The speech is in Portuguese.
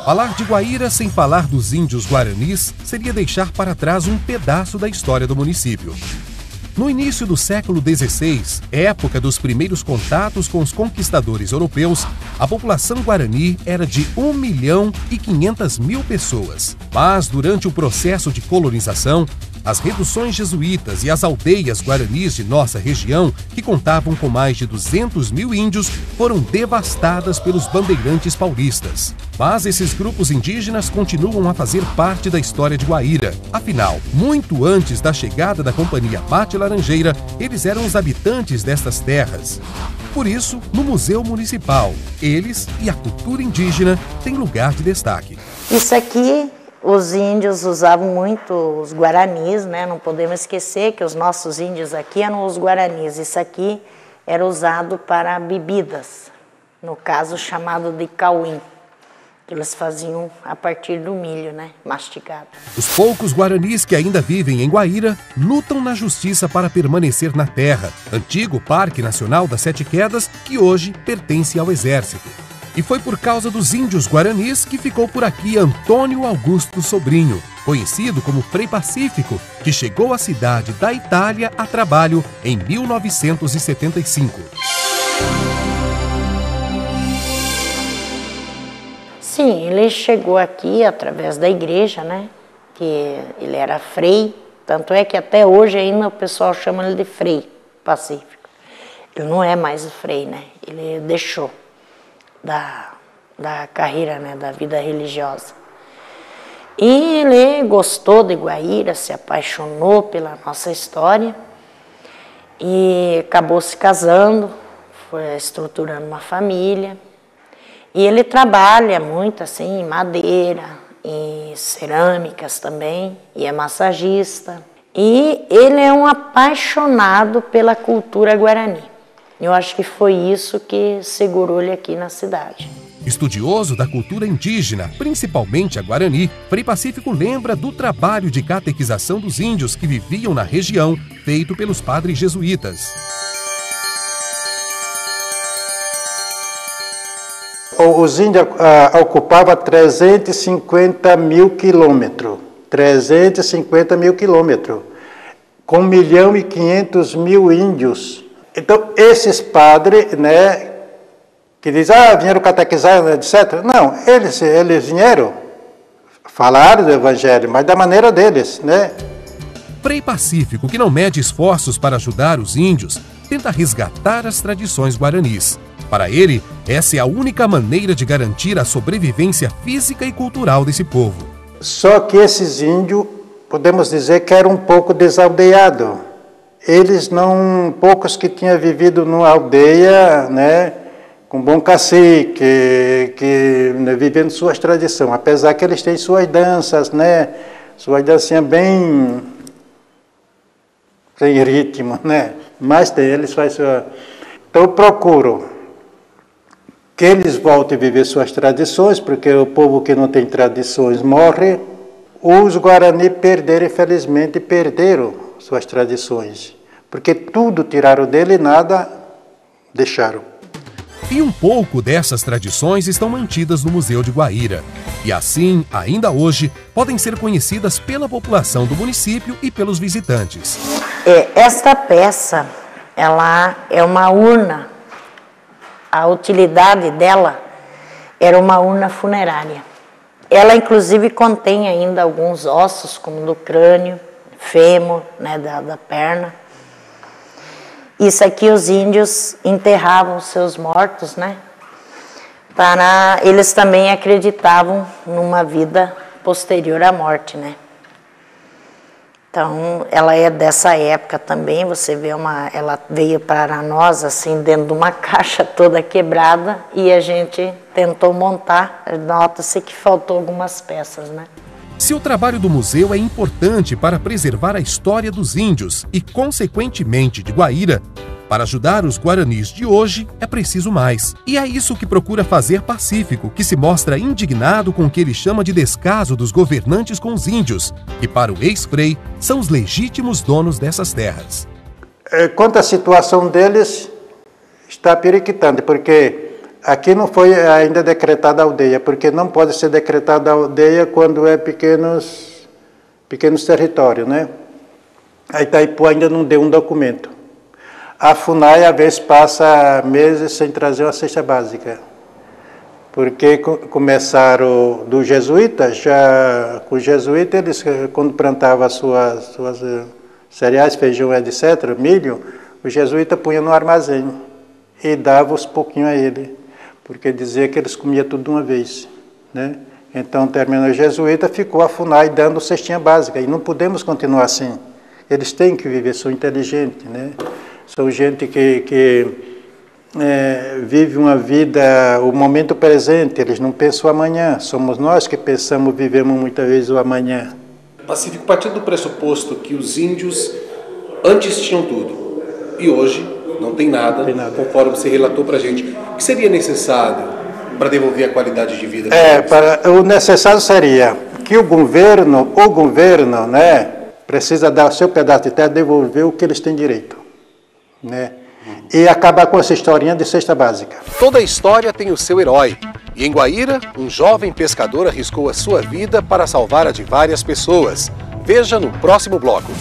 Falar de Guaíra sem falar dos índios guaranis seria deixar para trás um pedaço da história do município. No início do século XVI, época dos primeiros contatos com os conquistadores europeus, a população guarani era de 1.500.000 pessoas. Mas, durante o processo de colonização, as reduções jesuítas e as aldeias guaranis de nossa região, que contavam com mais de 200.000 índios, foram devastadas pelos bandeirantes paulistas. Mas esses grupos indígenas continuam a fazer parte da história de Guaíra. Afinal, muito antes da chegada da Companhia Mate Laranjeira, eles eram os habitantes destas terras. Por isso, no Museu Municipal, eles e a cultura indígena têm lugar de destaque. Isso aqui, os índios usavam muito os guaranis, né? Não podemos esquecer que os nossos índios aqui eram os guaranis. Isso aqui era usado para bebidas, no caso chamado de cauim, que eles faziam a partir do milho, né? Mastigado. Os poucos guaranis que ainda vivem em Guaíra lutam na justiça para permanecer na terra, antigo Parque Nacional das Sete Quedas, que hoje pertence ao Exército. E foi por causa dos índios guaranis que ficou por aqui Antônio Augusto Sobrinho, conhecido como Frei Pacífico, que chegou à cidade da Itália a trabalho em 1975. Sim, ele chegou aqui através da igreja, né? Que ele era frei, tanto é que até hoje ainda o pessoal chama ele de Frei Pacífico. Ele não é mais o frei, né? Ele deixou da carreira, né, da vida religiosa. E ele gostou de Guaíra, se apaixonou pela nossa história e acabou se casando, foi estruturando uma família. E ele trabalha muito assim em madeira, em cerâmicas também, e é massagista. E ele é um apaixonado pela cultura guarani. Eu acho que foi isso que segurou ele aqui na cidade. Estudioso da cultura indígena, principalmente a Guarani, Frei Pacífico lembra do trabalho de catequização dos índios que viviam na região, feito pelos padres jesuítas. Os índios ocupavam 350.000 quilômetros. 350.000 quilômetros. Com 1.500.000 índios. Então, esses padres, né, que dizem, vieram catequizar, etc. Não, eles vieram, falaram do evangelho, mas da maneira deles, né? Frei Pacífico, que não mede esforços para ajudar os índios, tenta resgatar as tradições guaranis. Para ele, essa é a única maneira de garantir a sobrevivência física e cultural desse povo. Só que esses índios, podemos dizer que eram um pouco desaldeados. Eles não, poucos que tinham vivido numa aldeia, né, com bom cacique, que né, vivendo suas tradições, apesar que eles têm suas danças, né, suas dancinhas bem sem ritmo, né, mas tem, eles fazem sua... Então eu procuro que eles voltem a viver suas tradições, porque o povo que não tem tradições morre. Os Guarani perderam, infelizmente, perderam suas tradições, porque tudo tiraram dele e nada deixaram. E um pouco dessas tradições estão mantidas no Museu de Guaíra. E assim, ainda hoje, podem ser conhecidas pela população do município e pelos visitantes. Esta peça, ela é uma urna. A utilidade dela era uma urna funerária. Ela, inclusive, contém ainda alguns ossos, como do crânio, fêmur, né, da perna. Isso aqui os índios enterravam seus mortos, né? Eles também acreditavam numa vida posterior à morte, né? Então, ela é dessa época também, você vê ela veio para nós assim dentro de uma caixa toda quebrada e a gente tentou montar, nota-se que faltou algumas peças, né? Se o trabalho do museu é importante para preservar a história dos índios e, consequentemente, de Guaíra, para ajudar os guaranis de hoje é preciso mais. E é isso que procura fazer Pacífico, que se mostra indignado com o que ele chama de descaso dos governantes com os índios, que para o ex-frei são os legítimos donos dessas terras. Quanto à situação deles, está periquitante, porque Aqui não foi ainda decretada aldeia, porque não pode ser decretada aldeia quando é pequenos territórios, né? A Itaipu ainda não deu um documento. A FUNAI, às vezes, passa meses sem trazer uma cesta básica. Porque começaram dos jesuítas, com os jesuítas, eles, quando plantavam suas cereais, feijão, etc., milho, o jesuíta punha no armazém e dava uns pouquinhos a ele, porque dizia que eles comiam tudo de uma vez, né? Então, terminou o jesuíta, ficou a FUNAI dando cestinha básica, e não podemos continuar assim. Eles têm que viver, são inteligentes, né? São gente que vive uma vida, o momento presente, eles não pensam o amanhã. Somos nós que pensamos, vivemos muitas vezes o amanhã. Pacífico, partindo do pressuposto que os índios antes tinham tudo e hoje não tem nada, conforme você relatou para a gente, o que seria necessário para devolver a qualidade de vida? O necessário seria que o governo, né, precisa dar o seu pedaço de terra, devolver o que eles têm direito, né? E acabar com essa historinha de cesta básica. Toda história tem o seu herói. E em Guaíra, um jovem pescador arriscou a sua vida para salvar a de várias pessoas. Veja no próximo bloco.